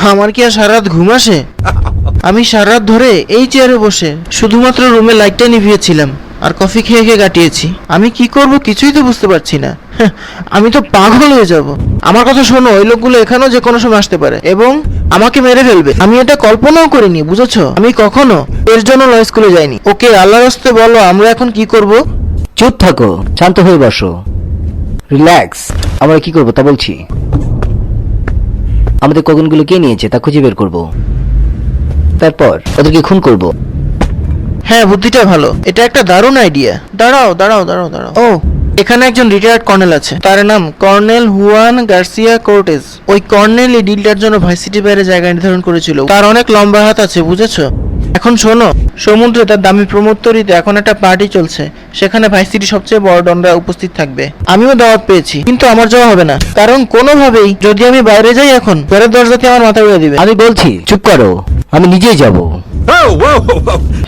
আমার কি আর সারা রাত ঘুম আসে? আমি সারা রাত ধরে এই চেয়ারে বসে শুধুমাত্র রুমে লাইটটা নিভিয়েছিলাম আর কফি খেয়ে খেয়ে কাটিয়েছি। আমি কি করব কিছুই তো বুঝতে পারছি না। আমি তো পাগল হয়ে যাব। আমার কথা শোনো, ওই লোকগুলো এখানেও যে কোনো সময় আসতে পারে এবং আমাকে মেরে ফেলবে। আমি এটা কল্পনাও করিনি, বুঝেছো? আমি কখনো এর জন্য ল স্কুলে যাইনি। ওকে, আল্লাহর রাস্তে বলো আমরা এখন কি করব? চুপ থাকো, শান্ত হয়ে বসো, রিল্যাক্স। আমরা কি করবো তা বলছি। আমাদের কগনগুলো কে নিয়েছে তা খুঁজে বের করব, তারপর ওদেরকে খুন করব। হ্যাঁ, বুদ্ধিটা ভালো। এটা একটা দারুণ আইডিয়া। দাঁড়াও দাঁড়াও দাঁড়াও দাঁড়াও, ও এখানে একজন রিটায়ার্ড কর্নেল আছে, তার নাম কর্নেল হুয়ান গার্সিয়া কোর্টেজ। ওই কর্নেল এই ডিলটার জন্য ভার্সিটি বাইরে জায়গা নির্ধারণ করেছিল। তার অনেক লম্বা হাত আছে, বুঝেছো? এখন শোনো, সমুদ্রে তার দামি প্রমোত্তরিতে এখন একটা পার্টি চলছে। সেখানে ভার্সিটি সবচেয়ে বড় ডনরা উপস্থিত থাকবে। আমিও দাওয়াত পেয়েছি, কিন্তু আমার যাওয়া হবে না, কারণ কোনোভাবেই যদি আমি বাইরে যাই এখন ঘরের দরজাতে আমার মাথা উড়ে দিবে। আমি বলছি চুপ করো, আমি নিজেই যাব।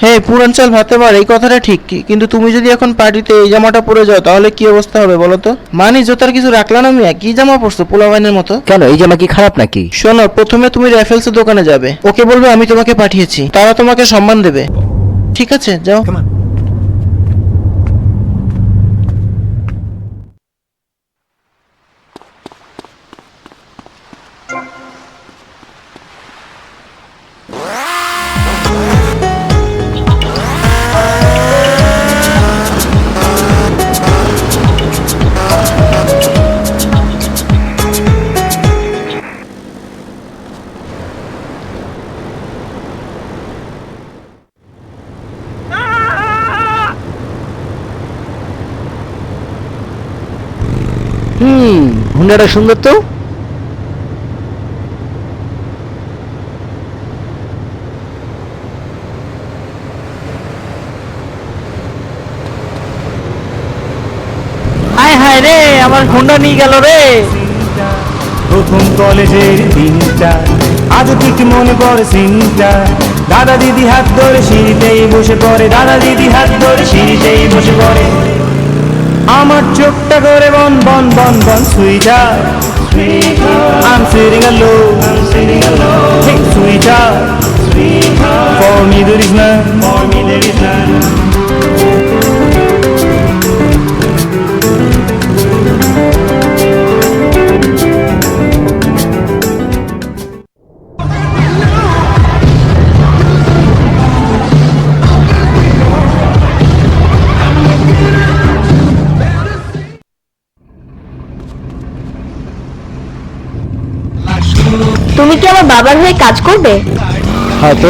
হ্যাঁ, পুরাঞ্চল ভাতেবার এই কথাটা ঠিক, কিন্তু তুমি যদি এখন পার্টিতে এই জামাটা পরে যাও তাহলে কি অবস্থা হবে বলো তো? মানে জোতার কিছু রাখলা না মিয়া, কি জামা পরছো পোলাবাইনের মতো? কেন, এই জামা কি খারাপ নাকি? শোনো, প্রথমে তুমি র্যাফেলসের দোকানে যাবে, ওকে বলবে আমি তোমাকে পাঠিয়েছি, তারা তোমাকে সম্মান দেবে। ঠিক আছে, যাও। হুন্ডাটা সুন্দর তো। হায় হায় রে, আমার হুন্ডা নিয়ে গেল রে। প্রথম কলেজের দিনটা আজও ঠিক মনে পড়ে সিনটা। দাদা দিদি হাত ধরে সিঁড়িতেই বসে পড়ে, দাদা দিদি হাত ধরে সিঁড়িতেই বসে পড়ে। আমার চোখটা করে বন বন বন বন sweater, I'm sitting alone, hey sweetheart, for me there is none, for me there is none. তুমি কি আমার বাবার হয়ে কাজ করবে? হয়তো।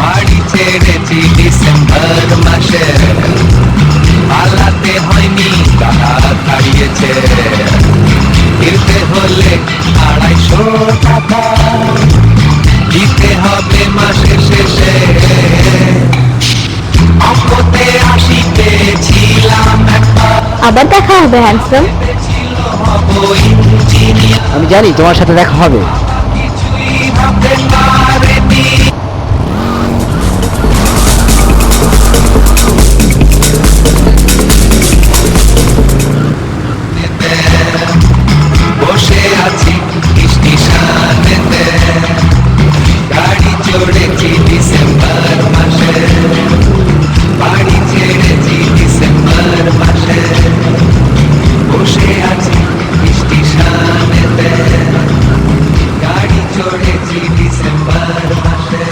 বাড়ি ছেড়েছি ডিসেম্বর মাসে, পালাতে হয়নি, টাকা হারিয়েছে। ফিরতে হলে 250 টাকা দিতে হবে মাসের শেষে। অঙ্কতে 80 পেয়েছিলাম একবার, আবার দেখা হবে হ্যান্ডসাম। ছিল হব ইঞ্জিনিয়ার, আমি জানি তোমার সাথে দেখা হবে। কিছুই ভাবতে পারিনি। বসে আছি স্টেশনেতে, গাড়ি চড়েছি ডিসেম্বর মাসে, বাড়ি ছেড়েছি ডিসেম্বর মাসে। বসে আছি স্টেশনেতে, গাড়ি চড়েছি ডিসেম্বর মাসে।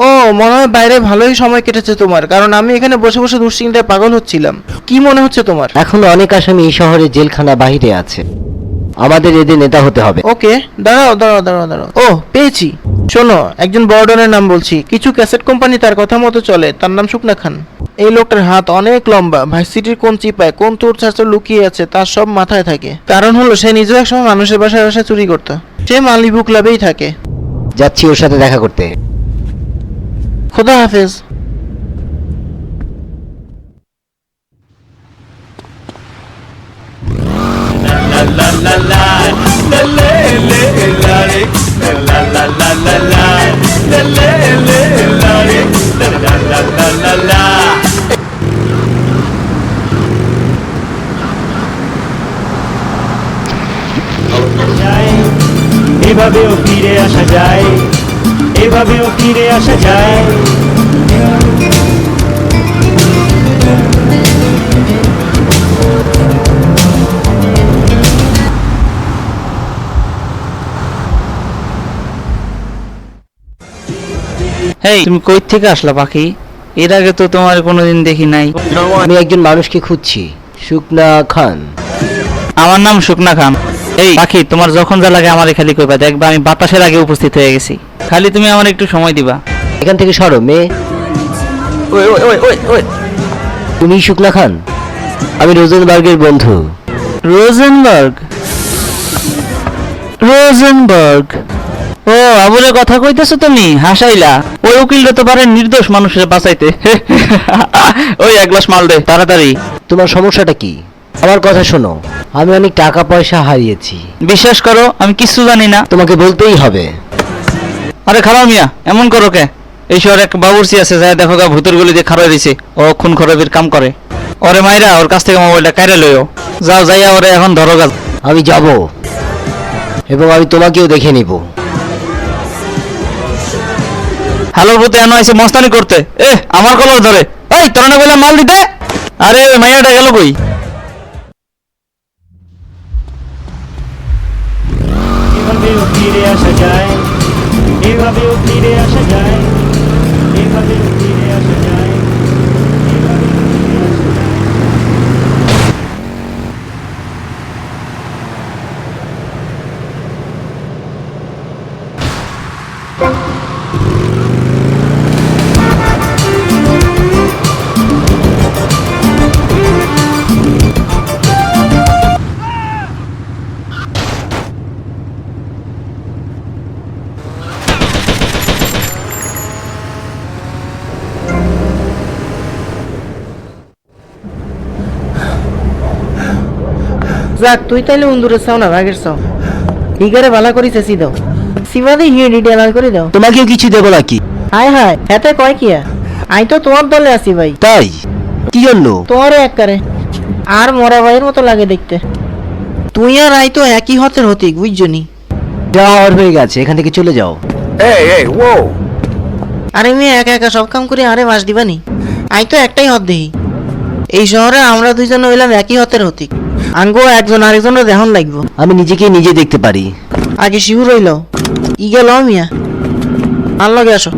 ও, মনে হয় বাইরে ভালোই সময় কেটেছে তোমার, কারণ আমি এখানে বসে বসে দুশ্চিন্তায় পাগল হচ্ছিলাম। কি মনে হচ্ছে তোমার? এখনো অনেক আসামি এই শহরে জেলখানা বাহিরে আছে। আমাদের এদের নেতা হতে হবে। ওকে, দাঁড়াও দাঁড়াও দাঁড়াও দাঁড়াও, ও পেয়েছি। শোনো, একজন বড়ডনের নাম বলছি, কিছু ক্যাসেট কোম্পানি তার কথা মতো চলে। তার নাম শুকনা খান। এই লোকটার হাত অনেক লম্বা, ভার্সিটির কোন চিপায় কোন তোর ছাড়া লুকিয়ে আছে তার সব মাথায় থাকে। কারণ হলো সে নিজেও একসময় মানুষের বাসায় বাসায় চুরি করতো। সে মালিবু ক্লাবেই থাকে। যাচ্ছি ওর সাথে দেখা করতে। খোদা হাফেজ। La la la la এভাবেও ফিরে আসা যায়, এভাবেও ফিরে আসা যায়। হেই, তুমি কই থেকে আসলা পাখি? এর আগে তো তোমার কোনোদিন দেখি নাই। আমি একজন মানুষকে খুঁজছি, শুকনা খান। আমার নাম শুকনা খান। এই পাখি, তোমার যখন যা লাগে আমারে খালি কইবা, দেখবা আমি বাতাসের আগে উপস্থিত হয়ে গেছি। খালি তুমি আমার একটু সময় দিবা। এখান থেকে সরো মেয়ে। ওই ওই ওই ওই ওই তুমি শুকনা খান? আমি রোজেনবার্গের বন্ধু। রোজেনবার্গ? রোজেনবার্গ? ও, আবুলের কথা কইতেছো তুমি? হাসাইলা। ওই উকিলটা তো পারে নির্দোষ মানুষের বাঁচাইতে। ওই এক গ্লাস মাল দে তাড়াতাড়ি। তোমার সমস্যাটা কি? আমার কথা শোনো, আমি অনেক টাকা পয়সা হারিয়েছি। বিশ্বাস করো আমি কিচ্ছু জানি না। তোমাকে বলতেই হবে। আরে খারাপ মিয়া, এমন করো কে? এই শহরে এক বাবুর্চি আছে, যায় দেখো গা ভূতের গলি দিয়ে খারাপ দিছে। ও খুন খরবের কাম করে। ওরে মাইরা ওর কাছ থেকে মোবাইলটা কাইরা লইও। যাও, যাইয়া ওরে এখন ধরো গা। আমি যাব এবং আমি তোমাকেও দেখে নিব। হ্যালো ভূতে এনো আইছে মস্তানি করতে। আমার কলর ধরে। এই তোরা না বললাম মাল দিতে? আরে ওই মাইয়াটা গেল কই? এভাবেও ফিরে আসা যায়, এভাবেও ফিরে আসা যায়, এভাবেও ফিরে আসা যায়, এভাবেও ফিরে আসা যায়। যাক, তুই তাইলে উন্দুরের চাও না বাঘের চাও। হিগারে ভালো করি চেঁচি দাও, সিবাদি হিয়ে ডিটেল করে দাও। তোমাকেও কিছু দেবো নাকি? হায় হায়, হেতে কয় কিয়া? আই তো তোমার দলে আছি ভাই। তাই? কি জন্য? তোমারও এক কারে আর মরা ভাইয়ের মতো লাগে দেখতে। তুই আর আই তো একই হতের হতিক, বুঝছনি? যাওয়ার হয়ে গেছে, এখান থেকে চলে যাও। আরে মেয়ে একা একা সব কাম করে আরে বাস দিবানি? আই তো একটাই হত দেহি। এই শহরে আমরা দুইজন হইলাম একই হতের হতিক। আঙ্গো একজন আরেকজনের দেহন লাগবো। আমি নিজেকে নিজে দেখতে পারি। আগে শিহুর হইল ই গেল মিয়া। আর লগে আসো।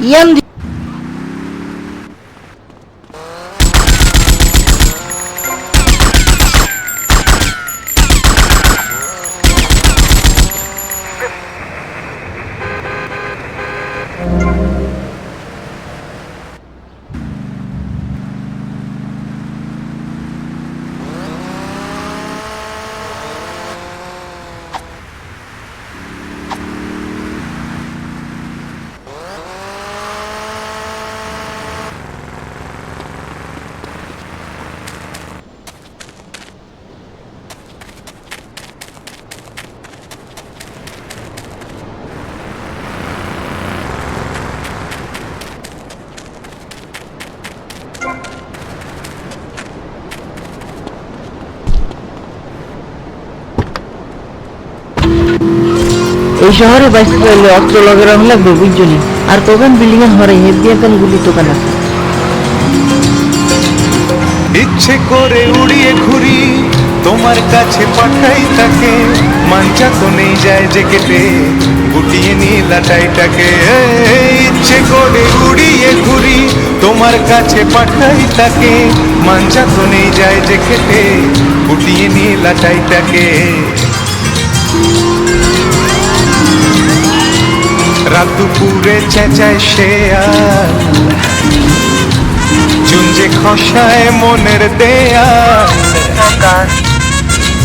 ইয়ান এই শহরে বাইসে চাইলে অস্ত্র লগে রাখা লাগবে, বুঝছনি? আর তোকান বিল্ডিং এর হরে হেভি একখান গুলি দোকান আছে। ইচ্ছে করে উড়িয়ে ঘুরি তোমার কাছে পাঠাই তাকে, মাঞ্চা তো নেই যায় যে কেটে গুটিয়ে নীলাটাইটাকে। ইচ্ছে করে উড়িয়ে ঘুরি তোমার কাছে পাঠাই তাকে, মাঞ্চা তো নেই যায় যে কেটে গুটিয়ে নীলাটাইটাকে। রাত দুপুরে চেঁচায় সে আর চুঞ্জে খসায় মনের দেয়াল।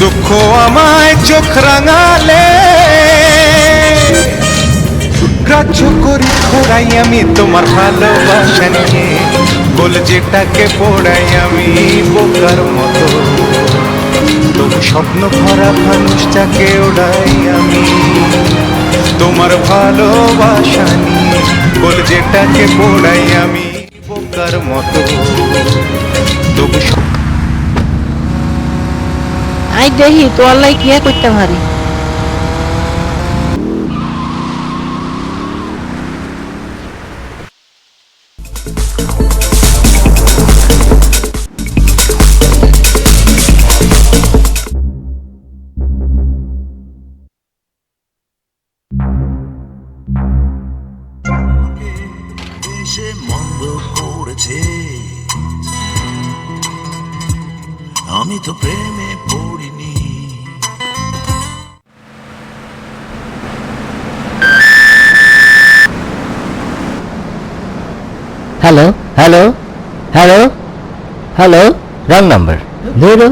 দুঃখ আমায় চোখ রাঙালে গ্রাহ্য করি খোড়াই আমি তোমার ভালোবাসা নিয়ে। বল যেটাকে পড়াই আমি বোকার মতো, তবু স্বপ্ন ভরা মানুষটাকে ওড়াই আমি তোমার ভালোবাসা নিয়ে। বল যেটাকে পড়াই আমি বোকার মতো, তবু আই দেখি তো আল্লাহ কি করতে পারি। দেশে মন্দ পড়েছে, আমি তো প্রেমে পড়িনি। Hello hello hello hello, wrong number ধরো।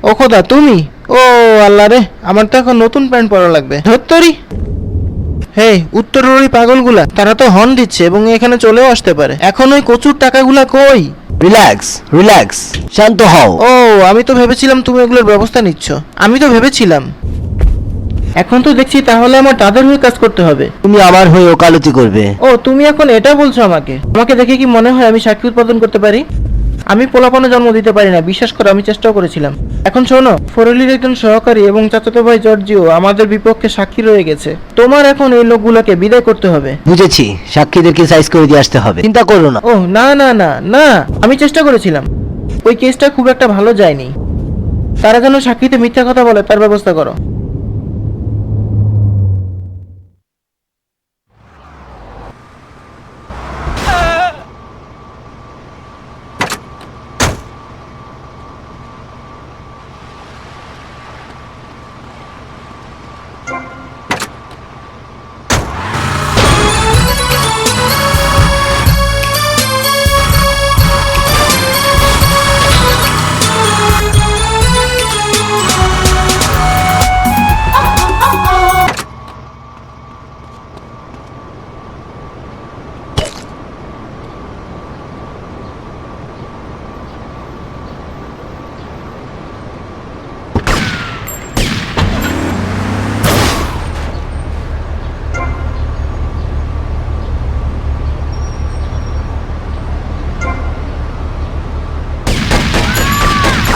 ও খোদা তুমি? ও আল্লাহ রে, আমার তো এখন নতুন প্যান্ট পরা লাগবে। ধত্তরি, হে উত্তরের ওই পাগলগুলা, তারা তো হর্ন দিচ্ছে এবং এখানে চলেও আসতে পারে। এখন ওই কচুর টাকাগুলা কই? রিল্যাক্স রিল্যাক্স, শান্ত হও। ও আমি তো ভেবেছিলাম তুমি এগুলোর ব্যবস্থা নিচ্ছ। আমি তো ভেবেছিলাম। এখন তো দেখছি তাহলে আমার তাদের হয়ে কাজ করতে হবে। তুমি আমার হয়ে ওকালতি করবে। ও তুমি এখন এটা বলছো আমাকে? আমাকে দেখে কি মনে হয় আমি সাক্ষী উৎপাদন করতে পারি? আমি পোলাপনে জন্ম দিতে পারি না, বিশ্বাস করো, আমি চেষ্টাও করেছিলাম। এখন শোনো, ফরেলির একজন সহকারী এবং চাচাতো ভাই জর্জিও আমাদের বিপক্ষে সাক্ষী রয়ে গেছে। তোমার এখন এই লোকগুলোকে বিদায় করতে হবে। বুঝেছি, সাক্ষীদেরকে সাইজ করে দিয়ে আসতে হবে, চিন্তা করো না। ও না না না না, আমি চেষ্টা করেছিলাম। ওই কেসটা খুব একটা ভালো যায়নি। তারা যেন সাক্ষীতে মিথ্যা কথা বলে তার ব্যবস্থা করো।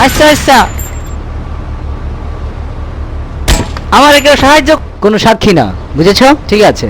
আচ্ছা আচ্ছা, আমার কেউ সাহায্য। কোনো সাক্ষী না, বুঝেছো? ঠিক আছে।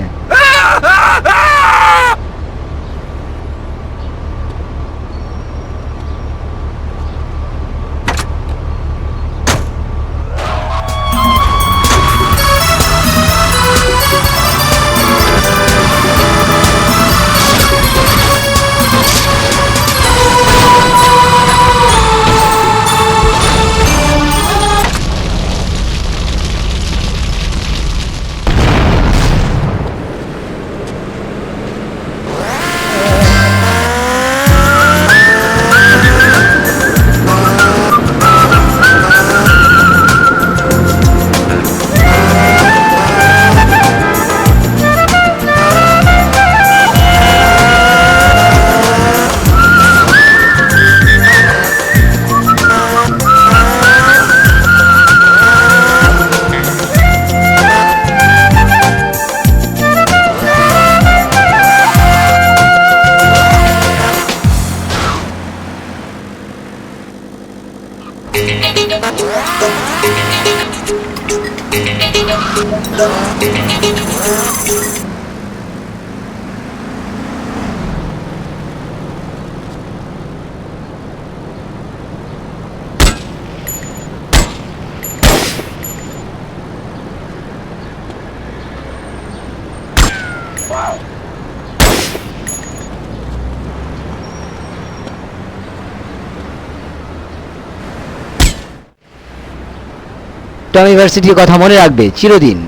টমি ভার্সিটির কথা মনে রাখবে চিরদিন।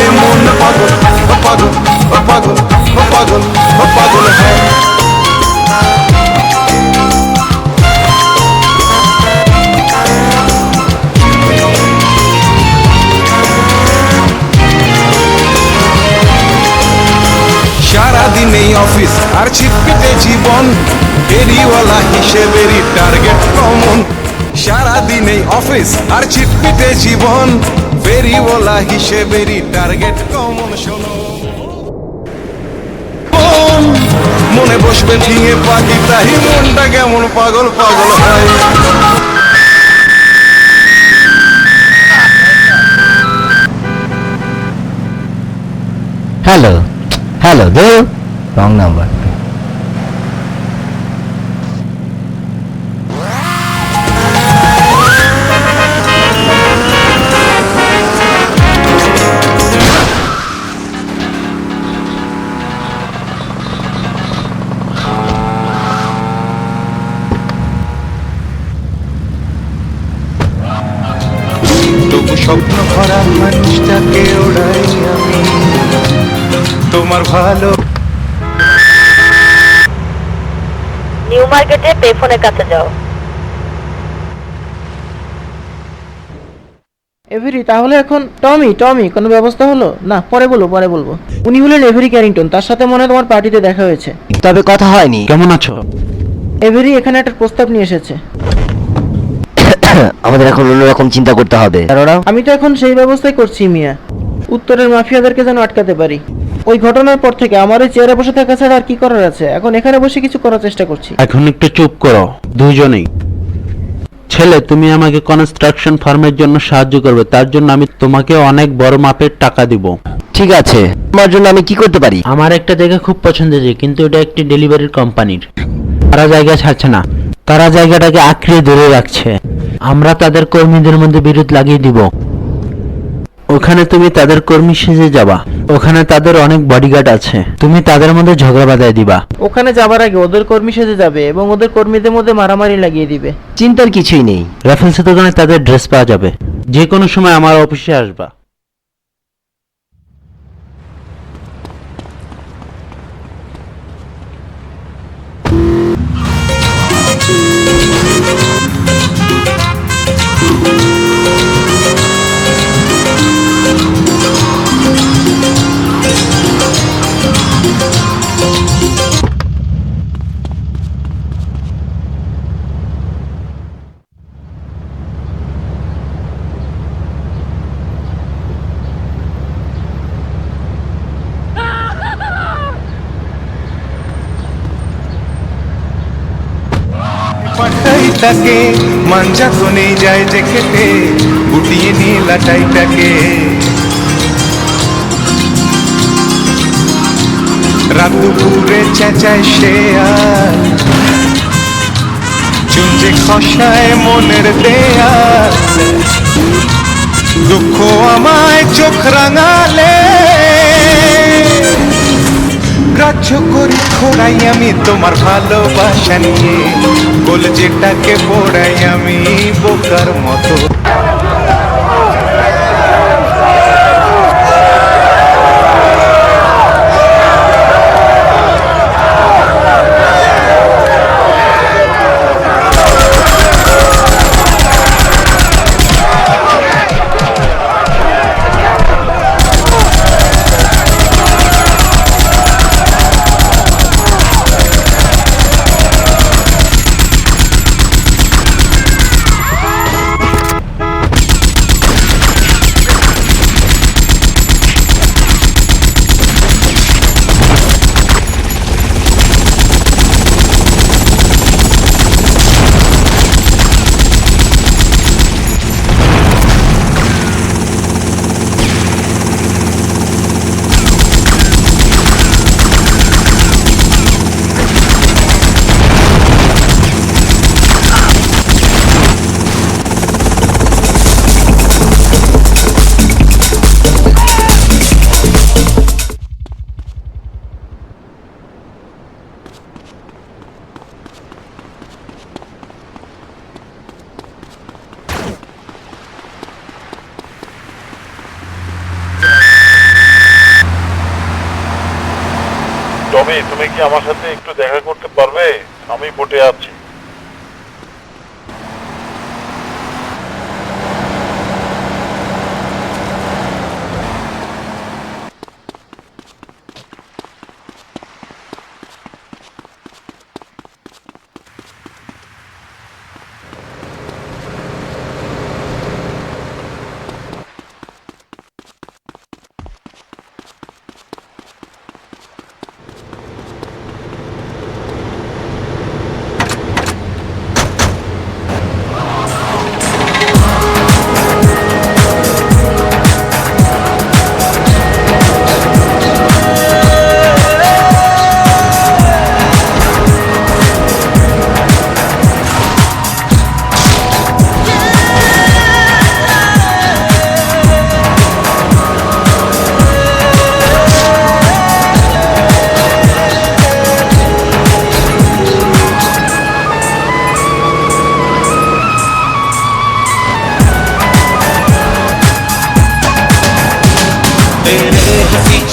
এ মন পাগল পাগল পাগল পাগল পাগল হ্যাঁ সারাদিন এই অফিস আর ছিটপিটে জীবন ফেরিওয়ালা হিসেবেরই টার্গেট কমন সারাদিন এই অফিস আর ছিটপিটে জীবন ফেরিওয়ালা হিসেবেরই টার্গেট কমন শোনো মন, মনে বসবে ঠিঙে পাখি তাই মনটা কেমন পাগল পাগল হয় হ্যালো হ্যালো দো রং নাম্বার। তবু স্বপ্ন ভরা মানুষটাকে ওড়াই আমি তোমার ভালো নিউ মার্কেটে পেফোনের কাছে যাও। এভেরি, তাহলে এখন টমি টমি কোনো ব্যবস্থা হলো না? পরে বলবো। উনি হলেন এভেরি ক্যারিংটন, তার সাথে মনে হয় তোমার পার্টিতে দেখা হয়েছে। তবে কথা হয়নি। কেমন আছো? এভেরি এখানে একটা প্রস্তাব নিয়ে এসেছে। আমাদের এখন অন্যরকম চিন্তা করতে হবে। আমি তো এখন সেই ব্যবস্থাই করছি মিয়া, উত্তরের মাফিয়াদেরকে যেন আটকাতে পারি। ওই ঘটনার পর থেকে আমার ওই চেয়ারে বসে থাকা ছাড়া আর কি করার আছে? এখন এখানে বসে কিছু করার চেষ্টা করছি। এখন একটু চুপ করো দুজনেই। ছেলে, তুমি আমাকে কনস্ট্রাকশন ফার্মের জন্য সাহায্য করবে, তার জন্য আমি তোমাকে অনেক বড় মাপের টাকা দিব। ঠিক আছে, তোমার জন্য আমি কি করতে পারি? আমার একটা জায়গা খুব পছন্দ হয়েছে, কিন্তু এটা একটি ডেলিভারির কোম্পানির। তারা জায়গা ছাড়ছে না, তারা জায়গাটাকে আঁকড়ে ধরে রাখছে। আমরা তাদের কর্মীদের মধ্যে বিরোধ লাগিয়ে দিব। ওখানে তুমি তাদের কর্মী সেজে যাবা। ওখানে তাদের অনেক বডিগার্ড আছে, তুমি তাদের মধ্যে ঝগড়া বাঁধায় দিবা। ওখানে যাবার আগে ওদের কর্মী সেজে যাবে এবং ওদের কর্মীদের মধ্যে মারামারি লাগিয়ে দিবে। চিন্তার কিছুই নেই। রাফেলসের দোকানে তাদের ড্রেস পাওয়া যাবে। যে কোনো সময় আমার অফিসে আসবা। পাঠাই তাকে মাঞ্জা তো নেই যায় যে খেতে গুটিয়ে নিয়ে লাটাইটাকে রাত দুপুরে চেঁচায় সে আর চুঞ্জে খসায় মনের দেয়াল দুঃখ আমায় চোখ রাঙালে গ্রাহ্য করি খোড়াই আমি তোমার ভালোবাসা নিয়ে কলজেটাকে পোড়াই আমি বোকার মতো ভাবি, তুমি কি আমার সাথে একটু দেখা করতে পারবে? আমি বোটে আছি।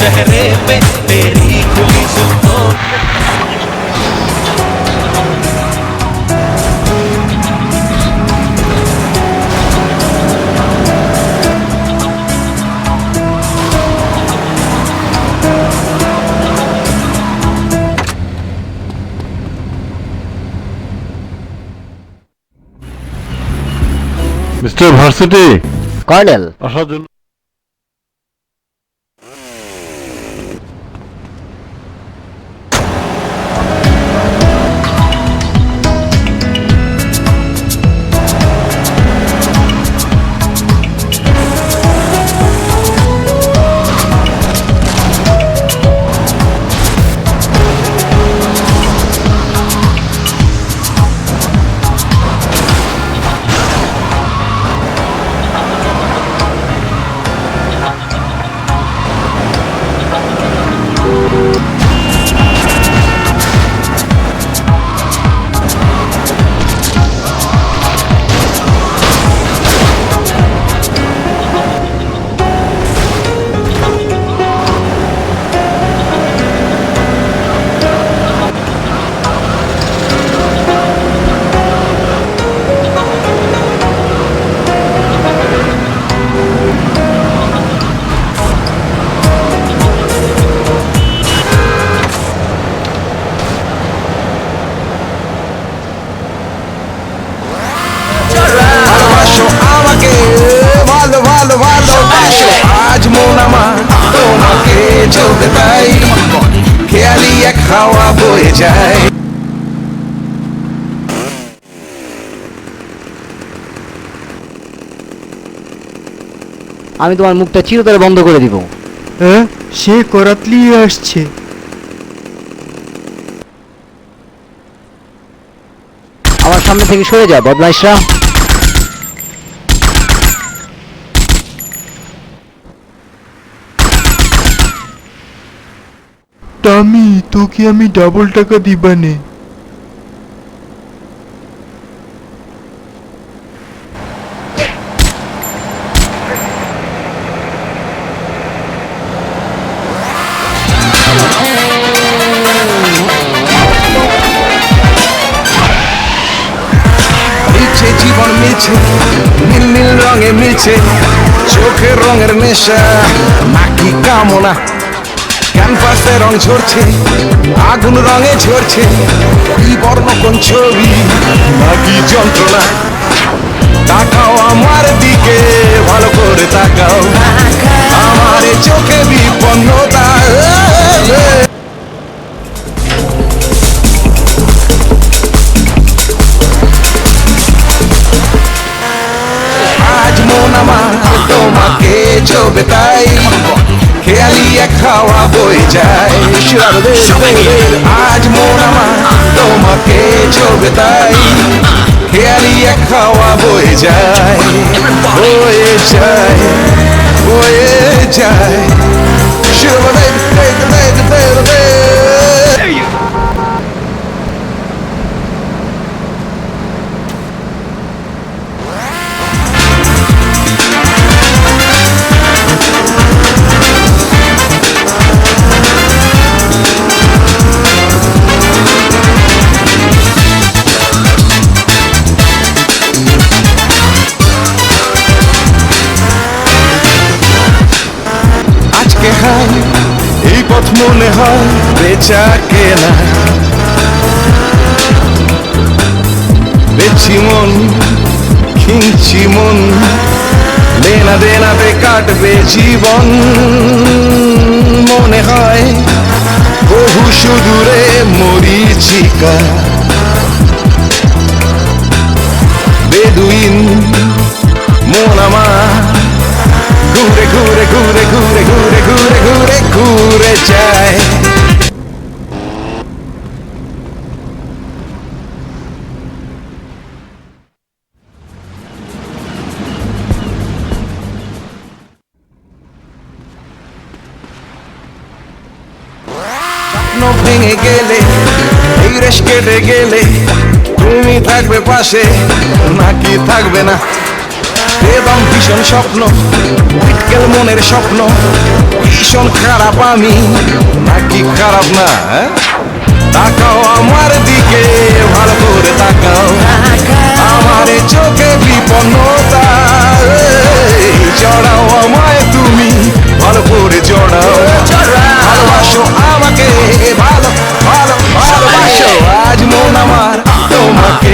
चेहरे पे तेरी खुली जुल्फों মিস্টার ভার্সিটি, কর্নেল, আসার জন্য আজ মন আমার তোমাকে চলতে তাই খেয়ালি এক হাওয়া বয়ে যায়। আমি তোমার মুখটা চিরতরে বন্ধ করে দিব। সে করাতলি আসছে। আমার সামনে থেকে সরে যা বদমাইশরা। টামি, তোকে আমি ডাবল টাকা দিবানে। মিলছে জীবন মিলছে, নীল নীল রঙে মিলছে, চোখের রঙের নেশা নাকি কামনা, ক্যানভাসে রং ঝরছে, আগুন রঙে ঝরছে, কি বর্ণ কোন ছবি নাকি যন্ত্রণা। তাকাও আমার দিকে, ভালো করে তাকাও, আমার চোখে বিপন্নতা। আজ মন আমার তোমাকে চলবে তাই খেয়ালি এক হাওয়া বয়ে যায়। আজ মন আমার তোমাকে চলবে তাই খেয়ালি এক হাওয়া বয়ে যায়, বয়ে যায়, বয়ে যায়। খাই এই পথ মনে হয় বেচা কেনা বেচি মন কিনছি মন লেনা দেনাতে কাটবে জীবন মনে হয় বহু সুদূরে মরিচিকা বেদুইন মন আমার ঘুরে ঘুরে ঘুরে ঘুরে ঘুরে ঘুরে ঘুরে ঘুরে যায় স্বপ্ন ভেঙে গেলে এই রেশ কেটে গেলে তুমি থাকবে পাশে নাকি থাকবে না বেদম ভীষণ স্বপ্ন বিটকেল মনের স্বপ্ন ভীষণ খারাপ আমি নাকি খারাপ না তাকাও আমার দিকে ভালো করে তাকাও আমার চোখে বিপন্নতা জড়াও আমায় তুমি ভালো করে জড়াও ভালোবাসো আমাকে ভালো ভালো ভালোবাসো আজ মন আমার তোমাকে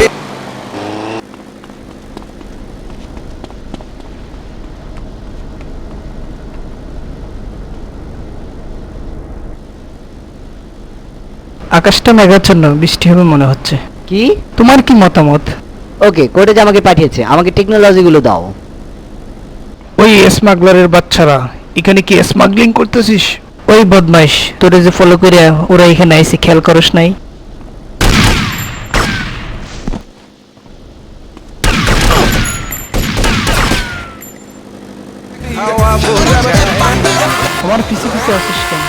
আকাশটা মেঘাচ্ছন্ন, বৃষ্টি হবে মনে হচ্ছে। কি? তোমার কি মতামত? ওকে, কোর্টে যে আমাকে পাঠিয়েছে, আমাকে টেকনোলজিগুলো দাও। ওই স্মাগলারের বাচ্চারা এখানে কি স্মাগলিং করতেছিস? ওই বদমাইশ, তোরে যে ফলো করে ওরা এখানে আইছে, খেয়াল করস নাই? আমার পিছে পিছে আসিস কেন?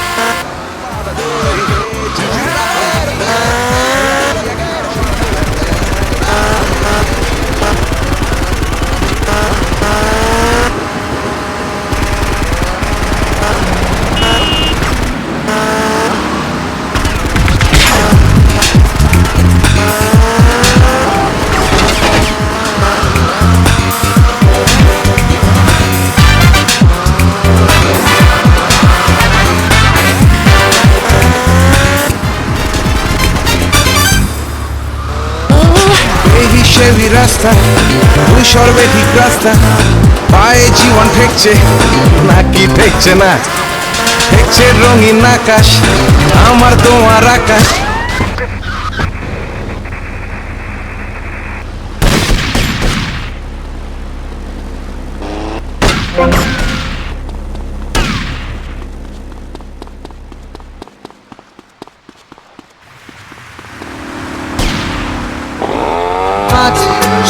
সেবি রাস্তা তুই সর্বাধিক রাস্তা পায়ে জীবন ঠেকছে নাকি ঠেকছে না ঠেকছে রঙিন আকাশ আমার তোমার আকাশ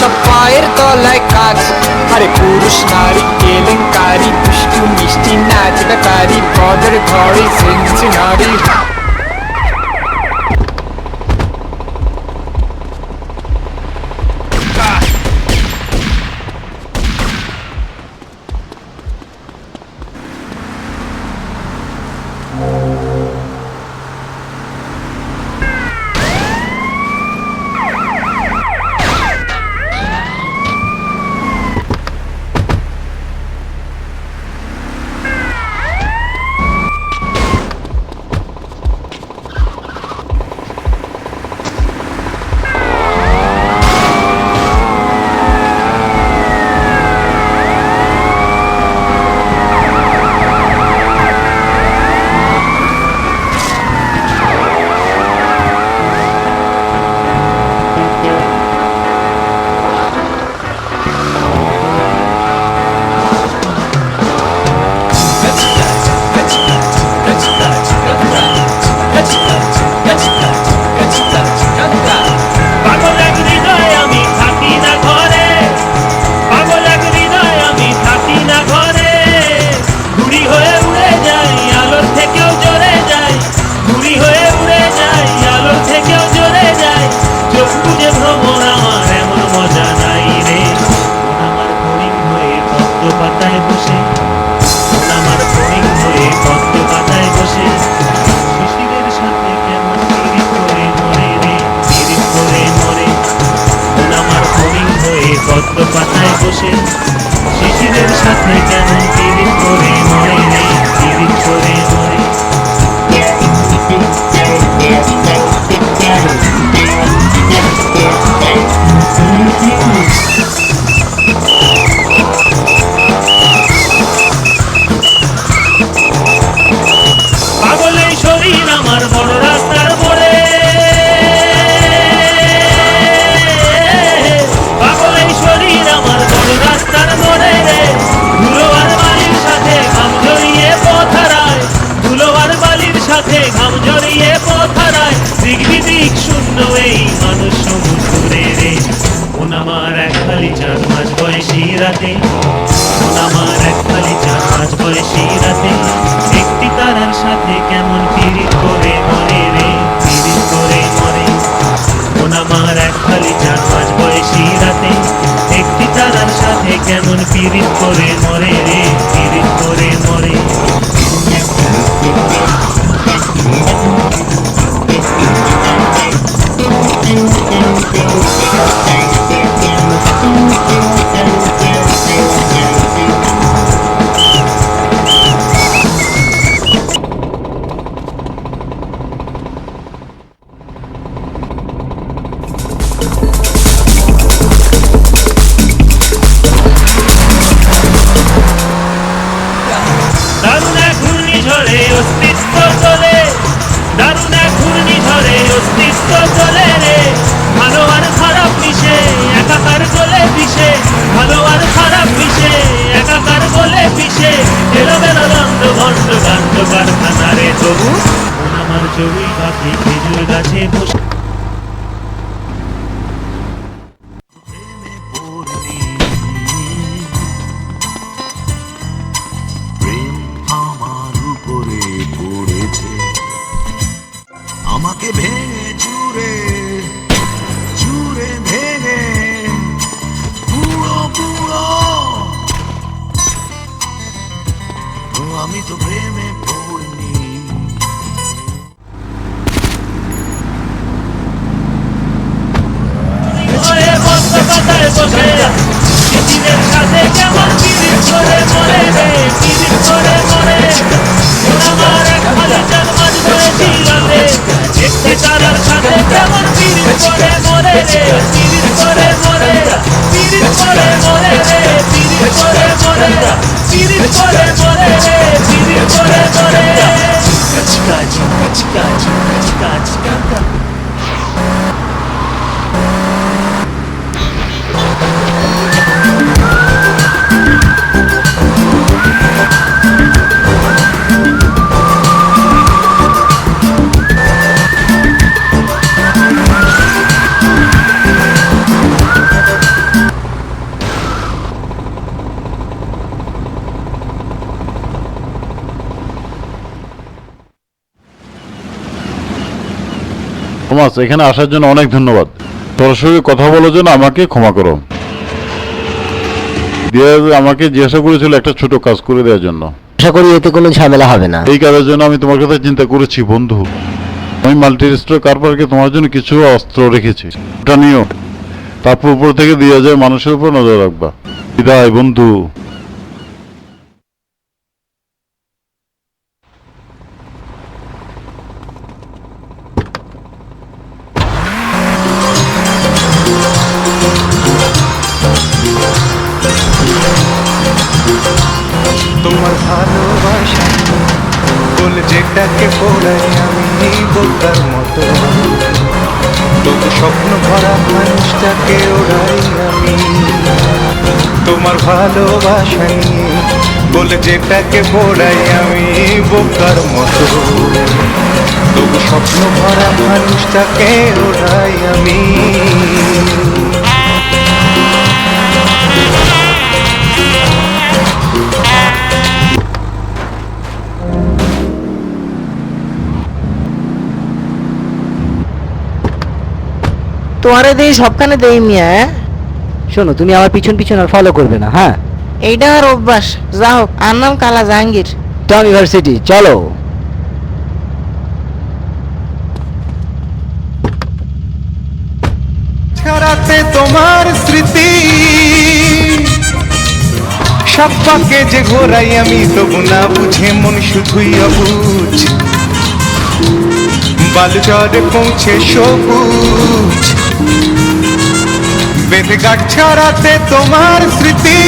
সব পায়ের তলায় কাজ আরে পুরুষ নারী কেলেঙ্কারি দুষ্টু মিষ্টি নাচ বেকারি বদর ঘরে সেন্সি নারী পদ্ম পাতায় বসে শিশিরের সাথে কেন পিরিত করে মরে নেই পিরিত করে বয়সী রাতে একটি তারার সাথে কেমন পিরিত করে মরে রে, পিরিত করে মরে। মন আমার এক খালি 4 মাস বয়সী রাতে একটি তারার সাথে কেমন পিরিত করে মরে রে, পিরিত করে মরে। দারুণ এক ঘূর্ণিঝড়ে অস্তিত্ব চলে, দারুণ এক ঘূর্ণিঝড়ে অস্তিত্ব চলে রে। ভালো আর খারাপ মিশে একাকার গলে পিষে, ভালো আর খারাপ মিশে একাকার গলে পিষে। এলোমেলো দণ্ড ভণ্ড কাণ্ড কারখানা রে তবু মন আমার চড়ুই পাখি খেজুর গাছে বসে। প্রেম আমার উপরে পড়েছে, আমাকে ভেঙে চুরে চুরে ভেঙে পুরো পুরো। আমি তো প্রেমে পড়িনি। ঘরে বদ্ধ পাতায় বসে পৃথিবীর সাথে কেমন পিরিত করে মরে রে, পিরিত করে মরে। মন আমার এক খালি 4 মাস বয়সী রাতে একটি তারার সাথে কেমন পিরিত করে মরে রে, পিরিত করে মরে। পিরিত করে মরে রে, পিরিত করে মরে। পিরিত করে মরে রে, পিরিত করে মরে। চিকা চিকা চিকা চিকা চিকা চিকা। থমাস, এখানে আসার জন্য অনেক ধন্যবাদ। সরাসরি কথা বলার জন্য আমাকে ক্ষমা করো। দিয়া আমাকে জিজ্ঞাসা করেছিল একটা ছোট কাজ করে দেওয়ার জন্য। আশা করি এতে কোনো ঝামেলা হবে না। এই কাজের জন্য আমি তোমার কথা চিন্তা করেছি বন্ধু। আমি মাল্টিরেস্টর কার পার্কে তোমার জন্য কিছু অস্ত্র রেখেছি, ওটা নিও। তারপর উপর থেকে দিয়ে যায় মানুষের উপর নজর রাখবা। বিদায় বন্ধু। তোমার ভালোবাসা বলে যেটাকে পড়াই আমি বোকার মতো, তবু স্বপ্ন ভরা মানুষটাকে ওড়াই আমি। তোমার ভালোবাসা নিয়ে বলে যেটাকে পড়াই আমি বোকার মতো, তবু স্বপ্ন ভরা মানুষটাকে ওড়াই আমি। তোমারে দেই সবখানে দেই মিয়া। শোনো, তুমি আমার পিছন পিছন আর ফলো করবে না, হ্যাঁ? এইটা আর অভ্যাস। যাও, আর নাম কালা জাহাঙ্গীর। টম ইউনিভার্সিটি চলো। ছাড়াতে তোমার স্মৃতি সব পাকে যে ঘোরাই আমি, তবু না বুঝে মন শুধুই অবুঝ। বালুচরে পৌঁছে সবুজ বেঁধে গাছ ছড়াতে তোমার স্মৃতি,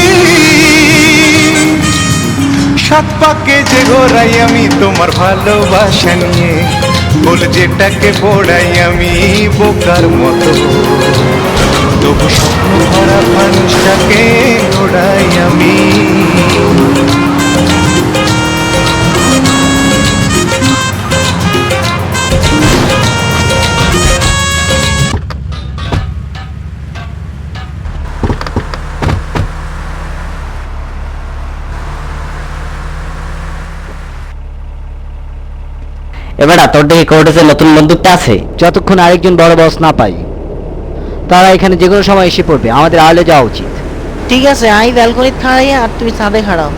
সাত পাকে যে ঘোরাই আমি তোমার ভালোবাসা নিয়ে, বলে যেটাকে পড়াই আমি বোকার মতো, তবু স্বপ্ন ভরা মানুষটাকে ওড়াই আমি। এবারে তোর দেখে কোর্টেজে নতুন বন্দুকটা আছে? যতক্ষণ আরেকজন বড় বস না পাই, তারা এখানে যে কোনো সময় এসে পড়বে। আমাদের আড়ালে যাওয়া উচিত। ঠিক আছে, আমি ব্যালকনিতে খাড়াই আর তুমি ছাদে খাড়াও।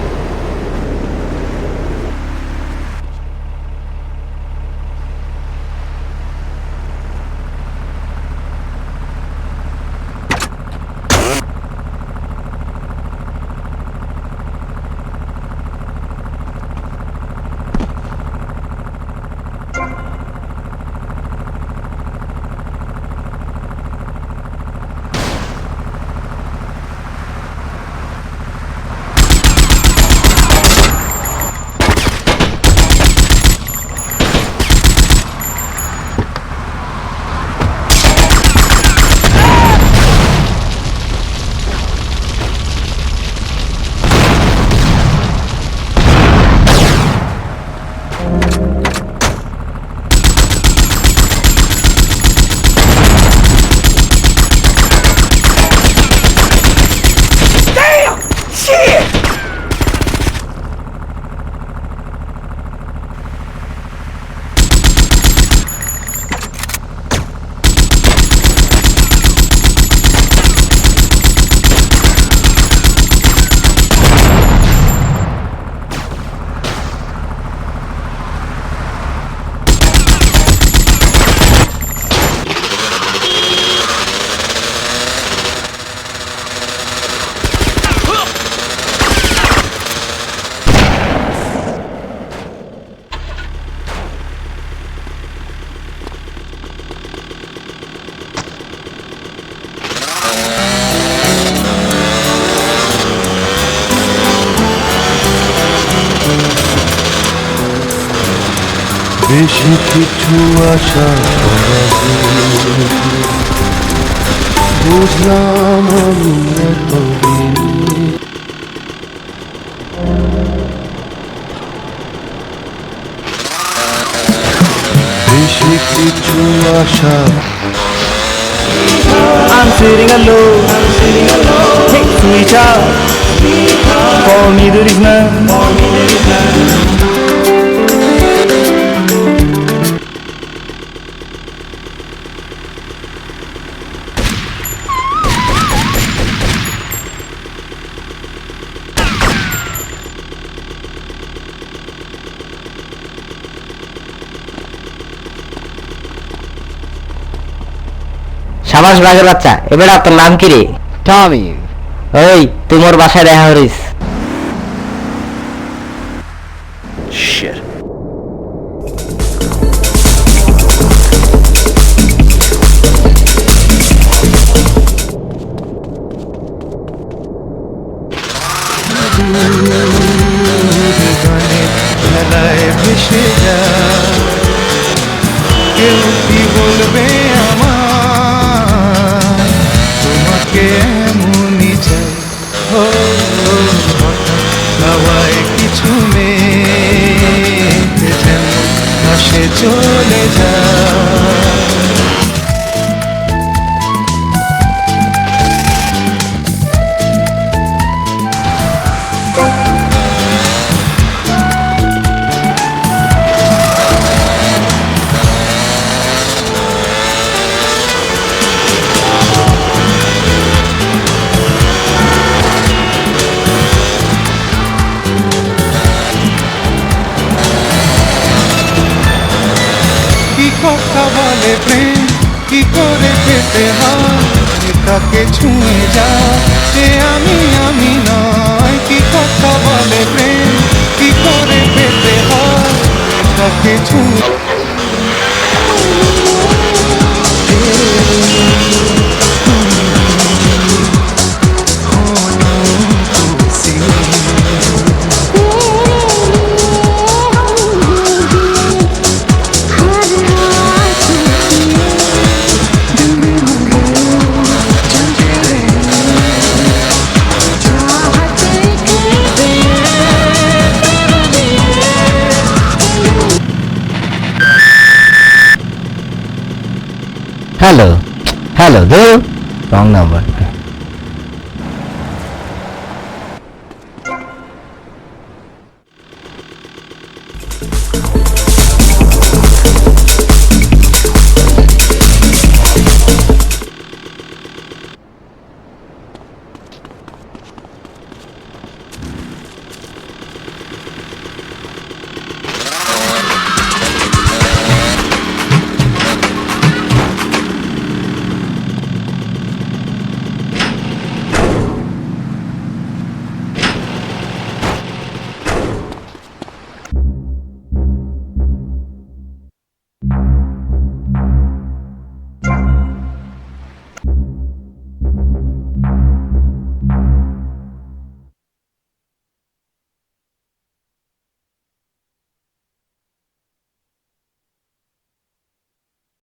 বেশি কিছু আশা করা বুঝলাম আমি এতদিন বেশি কিছু আশা I'm sitting alone, hey sweetheart, call me the reason. সাবাস বাঘের বাচ্চা। এবারে তোর নাম কি রে? টমি। ওই তোমার বাসায় দেখা করিস। খেলায় ভেসে যা কেউ কি বলবে আমার তোমাকে এমনই চাই ও হাওয়ায় কিছু মেঘ যেন আসে চলে যায় কথা বলে প্রেম কি করে পেতে হয় তাকে ছুঁয়ে যা সে আমি নয় কি কথা বলে প্রেম কি করে পেতে হয় তাকে ছুঁয়ে হ্যালো হ্যালো ধরো রং নাম্বার।